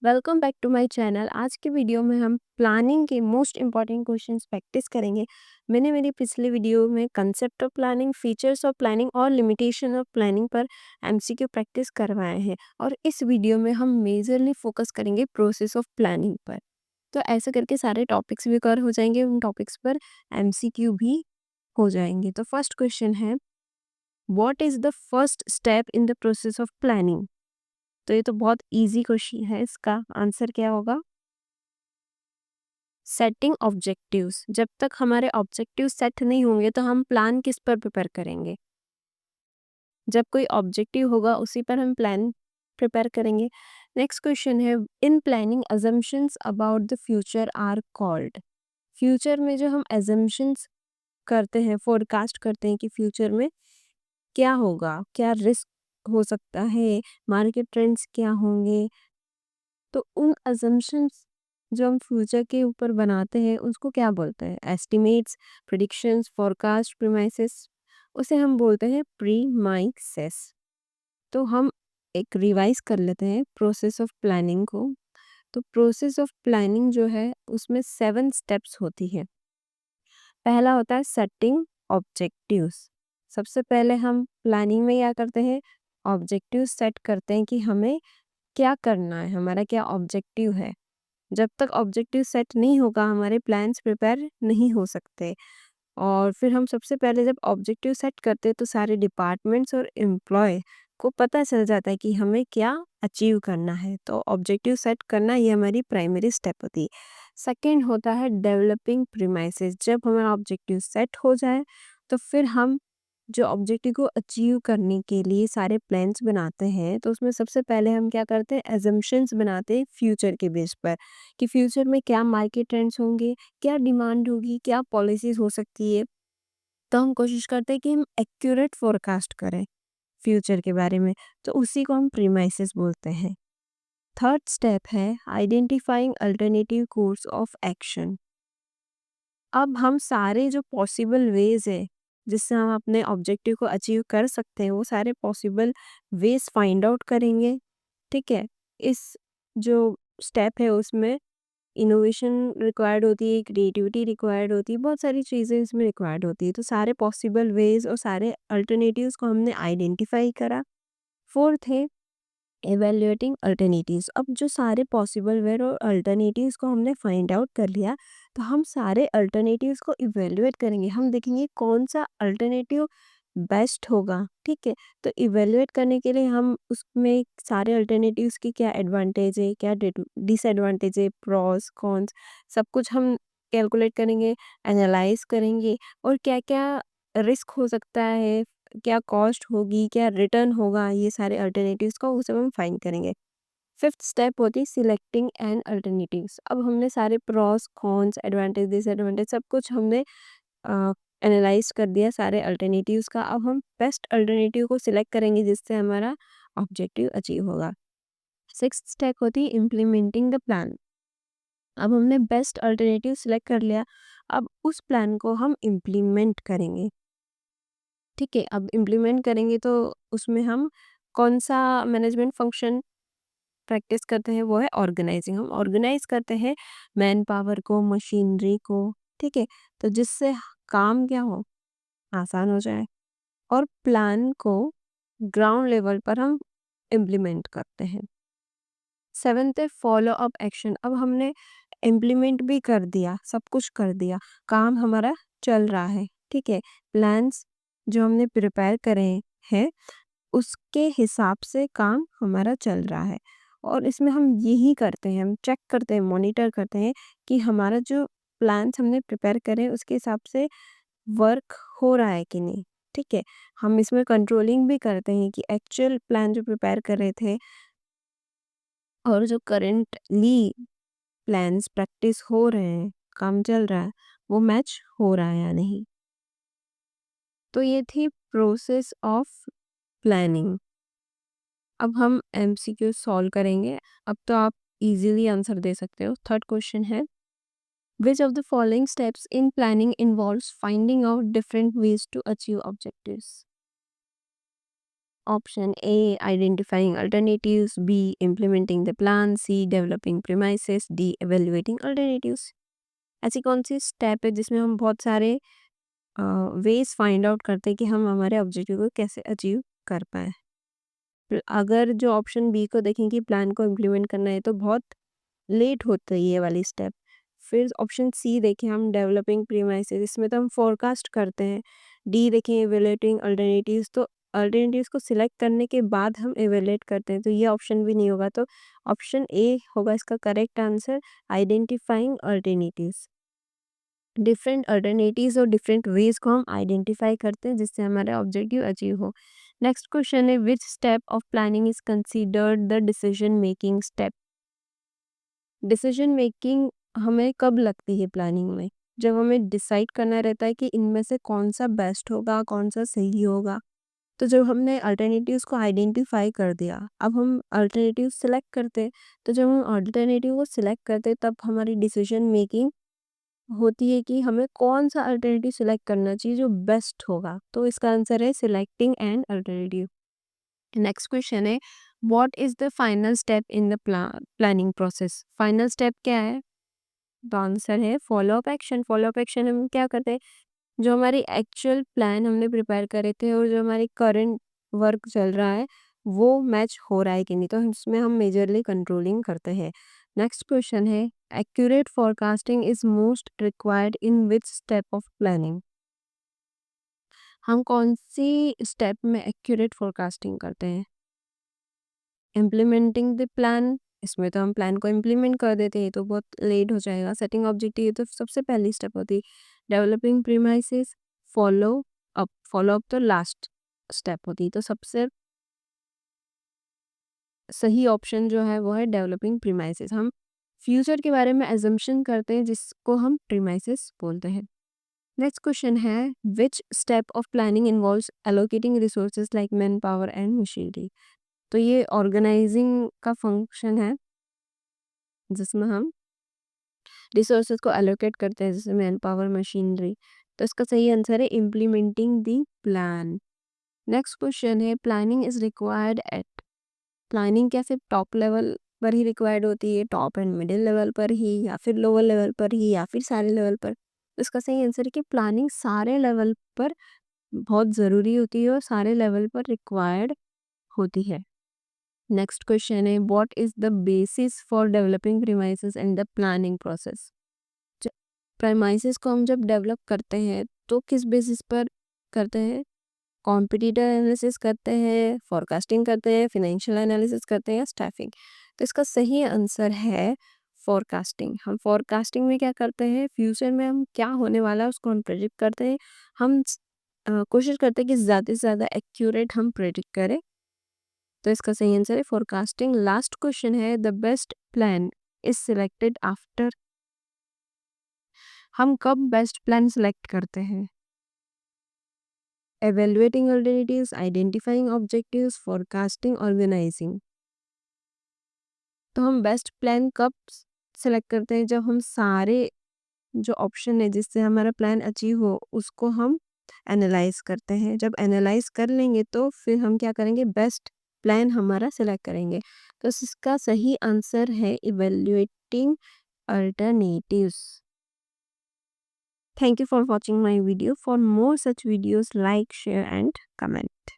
Welcome back to my channel. आज के video में हम प्लानिंग के मोस्ट इम्पॉर्टेंट क्वेश्चंस प्रैक्टिस करेंगे। मैंने मेरी पिछले वीडियो में concept of planning, features of planning और लिमिटेशन ऑफ प्लानिंग पर एमसीक्यू प्रैक्टिस करवाए हैं और इस वीडियो में हम मेजरली फोकस करेंगे प्रोसेस ऑफ प्लानिंग पर। तो ऐसा करके सारे टॉपिक्स भी कवर हो जाएंगे, उन टॉपिक्स पर एमसीक्यू भी हो जाएंगे। तो फर्स्ट क्वेश्चन है, what is the first step in the process of planning? तो ये तो बहुत इजी क्वेश्चन है, इसका आंसर क्या होगा? Setting objectives. जब तक हमारे ऑब्जेक्टिव सेट नहीं होंगे तो हम प्लान किस पर प्रिपेयर करेंगे? जब कोई ऑब्जेक्टिव होगा उसी पर हम प्लान प्रिपेयर करेंगे। नेक्स्ट क्वेश्चन है, in planning assumptions about the future are called. Future में जो हम एजम्पशंस करते हैं, फोरकास्ट करते हैं कि फ्यूचर में क्या होगा, क्या रिस्क हो सकता है, मार्केट ट्रेंड्स क्या होंगे, तो उन अजम्पशंस जो हम फ्यूचर के ऊपर बनाते हैं उसको क्या बोलते हैं? एस्टिमेट्स, प्रिडिक्शंस, फोरकास्ट, प्रीमाइसेस, उसे हम बोलते हैं प्रीमाइसेस। तो हम एक रिवाइज कर लेते हैं प्रोसेस ऑफ प्लानिंग को। तो प्रोसेस ऑफ प्लानिंग जो है उसमें 7 स्टेप्स होती है। पहला होता है सेटिंग ऑब्जेक्टिव्स। सबसे पहले हम प्लानिंग में क्या करते हैं? ऑब्जेक्टिव सेट करते हैं कि हमें क्या करना है, हमारा क्या ऑब्जेक्टिव है। जब तक ऑब्जेक्टिव सेट नहीं होगा हमारे प्लान्स प्रिपेयर नहीं हो सकते। और फिर हम सबसे पहले जब ऑब्जेक्टिव सेट करते हैं तो सारे डिपार्टमेंट्स और एम्प्लॉय को पता चल जाता है कि हमें क्या अचीव करना है। तो ऑब्जेक्टिव सेट करना ये हमारी प्राइमरी स्टेप होती है। सेकंड होता है डेवलपिंग प्रीमाइसेस। जब हमारा ऑब्जेक्टिव सेट हो जाए तो फिर हम जो ऑब्जेक्टिव को अचीव करने के लिए सारे प्लान्स बनाते हैं, तो उसमें सबसे पहले हम क्या करते हैं? एजम्पशंस बनाते हैं फ्यूचर के बेस पर कि फ्यूचर में क्या मार्केट ट्रेंड्स होंगे, क्या डिमांड होगी, क्या पॉलिसीज हो सकती है। तो हम कोशिश करते हैं कि हम एक्यूरेट फोरकास्ट करें फ्यूचर के बारे में। तो उसी को हम प्रीमाइसेस बोलते हैं। थर्ड स्टेप है identifying alternative course of action. अब हम सारे जो पॉसिबल वेज है जिससे हम अपने ऑब्जेक्टिव को अचीव कर सकते हैं, वो सारे पॉसिबल वेज फाइंड आउट करेंगे। ठीक है, इस जो स्टेप है उसमें इनोवेशन रिक्वायर्ड होती है, क्रिएटिविटी रिक्वायर्ड होती है, बहुत सारी चीज़ें इसमें रिक्वायर्ड होती है। तो सारे पॉसिबल वेज और सारे अल्टरनेटिव्स को हमने आइडेंटिफाई करा। फोर्थ है एवेल्युएटिंग अल्टरनेटिव्स। अब जो सारे पॉसिबल वे और अल्टरनेटिव्स को हमने फाइंड आउट कर लिया, तो हम सारे अल्टरनेटिव्स को इवेल्युएट करेंगे। हम देखेंगे कौन सा अल्टरनेटिव बेस्ट होगा। ठीक है, तो इवेल्युएट करने के लिए हम उसमें सारे अल्टरनेटिव्स की क्या एडवांटेज है, क्या डिसएडवांटेज है, प्रॉस कॉन्स, सब कुछ हम कैलकुलेट करेंगे, एनालाइज करेंगे और क्या क्या रिस्क हो सकता है, क्या कॉस्ट होगी, क्या रिटर्न होगा, ये सारे अल्टरनेटिव्स को उसे हम फाइंड करेंगे। फिफ्थ स्टेप होती है सिलेक्टिंग एंड अल्टरनेटिव्स। अब हमने सारे प्रॉस कॉन्स, एडवांटेज डिसएडवांटेज सब कुछ हमने एनालाइज कर दिया सारे अल्टरनेटिव्स का। अब हम बेस्ट अल्टरनेटिव को सिलेक्ट करेंगे जिससे हमारा ऑब्जेक्टिव अचीव होगा। सिक्स्थ स्टेप होती है इम्प्लीमेंटिंग द प्लान। अब हमने बेस्ट अल्टरनेटिव सिलेक्ट कर लिया, अब उस प्लान को हम इम्प्लीमेंट करेंगे। ठीक है, अब इम्प्लीमेंट करेंगे तो उसमें हम कौन सा मैनेजमेंट फंक्शन प्रैक्टिस करते हैं? वो है ऑर्गेनाइजिंग। हम ऑर्गेनाइज करते हैं मैन पावर को, मशीनरी को। ठीक है, तो जिससे काम क्या हो, आसान हो जाए और प्लान को ग्राउंड लेवल पर हम इम्प्लीमेंट करते हैं। सेवेंथ है फॉलो अप एक्शन। अब हमने इम्प्लीमेंट भी कर दिया, सब कुछ कर दिया, काम हमारा चल रहा है। ठीक है, प्लान्स जो हमने प्रिपेयर करे हैं उसके हिसाब से काम हमारा चल रहा है। और इसमें हम यही करते हैं, हम चेक करते हैं, मॉनिटर करते हैं कि हमारा जो प्लान्स हमने प्रिपेयर करे उसके हिसाब से वर्क हो रहा है कि नहीं। ठीक है, हम इसमें कंट्रोलिंग भी करते हैं कि एक्चुअल प्लान जो प्रिपेयर कर रहे थे और जो करेंटली प्लान्स प्रैक्टिस हो रहे हैं, काम चल रहा है, वो मैच हो रहा है या नहीं। तो ये थी प्रोसेस ऑफ प्लानिंग। अब हम एमसीक्यू सॉल्व करेंगे। अब तो आप इजीली आंसर दे सकते हो। थर्ड क्वेश्चन है, which of the following steps in planning involves finding out different ways to achieve objectives? Option A identifying alternatives, B implementing the plan, C developing premises, D evaluating alternatives. ऐसी कौन see step है जिसमें हम बहुत सारे veg find out करते हैं कि हम हमारे ऑब्जेक्टिव को कैसे अचीव कर पाए। अगर जो ऑप्शन बी को देखें कि प्लान को इम्प्लीमेंट करना है तो बहुत लेट होता है ये वाली स्टेप। फिर ऑप्शन सी देखें हम डेवलपिंग प्रीमाइसेस, इसमें तो हम फोरकास्ट करते हैं। डी देखें इवेल्युएटिंग अल्टरनेटिव्स, तो अल्टरनेटिव्स को सिलेक्ट करने के बाद हम इवेल्युएट करते हैं, तो ये ऑप्शन भी नहीं होगा। तो ऑप्शन ए होगा इसका correct answer, identifying alternatives. Different alternatives और डिफरेंट वेज को हम आइडेंटिफाई करते हैं जिससे हमारा ऑब्जेक्टिव अचीव हो। नेक्स्ट क्वेश्चन है which step of planning is considered the decision making step. Decision making हमें कब लगती है प्लानिंग में? जब हमें डिसाइड करना रहता है कि इनमें से कौन सा बेस्ट होगा, कौन सा सही होगा। तो जब हमने अल्टरनेटिव्स को आइडेंटिफाई कर दिया, अब हम अल्टरनेटिव सिलेक्ट करते हैं। तो जब हम अल्टरनेटिव को सिलेक्ट करते हैं तब हमारी डिसीजन मेकिंग होती है कि हमें कौन सा अल्टरनेटिव सिलेक्ट करना चाहिए जो बेस्ट होगा। तो इसका आंसर है selecting an alternative. Next question है what is the final step in the planning process. Final step क्या है? तो आंसर है follow up action. Follow up action हम क्या करते हैं, जो हमारी एक्चुअल प्लान हमने प्रिपेयर करे थे और जो हमारी करंट वर्क चल रहा है वो मैच हो रहा है कि नहीं, तो इसमें हम मेजरली कंट्रोलिंग करते हैं। नेक्स्ट क्वेश्चन है accurate forecasting is most required in which step of planning. हम कौन सी स्टेप में एक्यूरेट फोरकास्टिंग करते हैं? इम्प्लीमेंटिंग द प्लान, इसमें तो हम प्लान को इम्प्लीमेंट कर देते हैं तो बहुत लेट हो जाएगा। सेटिंग ऑब्जेक्टिव, ये तो सबसे पहली स्टेप होती है। Developing premises, follow up. Follow up तो लास्ट स्टेप होती है। तो सबसे सही ऑप्शन जो है वो है डेवलपिंग प्रीमाइसेस। हम फ्यूचर के बारे में एजम्पशन करते हैं जिसको हम प्रीमाइसेस बोलते हैं। नेक्स्ट क्वेश्चन है which step of planning involves allocating resources like man power and machinery. तो ये ऑर्गेनाइजिंग का फंक्शन है जिसमें हम रिसोर्सेज को एलोकेट करते हैं जैसे मैन पावर, मशीनरी। तो इसका सही आंसर है implementing the plan. Next question है planning is required at. Planning क्या सिर्फ टॉप लेवल पर ही रिक्वायर्ड होती है, टॉप एंड मिडिल लेवल पर ही, या फिर लोअर लेवल पर ही, या फिर सारे लेवल पर? तो इसका सही आंसर है कि प्लानिंग सारे लेवल पर बहुत ज़रूरी होती है और सारे लेवल पर रिक्वायर्ड होती है। नेक्स्ट क्वेश्चन है what is the basis for developing premises and the planning process. Premises को हम जब डेवलप करते हैं तो किस बेसिस पर करते हैं? कॉम्पिटिटर एनालिसिस करते हैं, फोरकास्टिंग करते हैं, फिनेंशियल एनालिसिस करते हैं या स्टाफिंग? तो इसका सही आंसर है फोरकास्टिंग। हम फोरकास्टिंग में क्या करते हैं, फ्यूचर में हम क्या होने वाला है उसको हम प्रेडिक्ट करते हैं। हम कोशिश करते हैं कि ज़्यादा से ज़्यादा एक्यूरेट हम प्रेडिक्ट करें। तो इसका सही आंसर है फोरकास्टिंग। लास्ट क्वेश्चन है the best plan is selected after. हम कब बेस्ट प्लान सिलेक्ट करते हैं? evaluating alternatives, identifying objectives, forecasting, organizing। तो हम बेस्ट प्लान कब सेलेक्ट करते हैं? जब हम सारे जो ऑप्शन है जिससे हमारा प्लान अचीव हो उसको हम एनालाइज करते हैं। जब एनालाइज कर लेंगे तो फिर हम क्या करेंगे, बेस्ट प्लान हमारा सेलेक्ट करेंगे। तो इसका सही आंसर है evaluating alternatives. Thank you for watching my video. For more such videos, like, share and comment.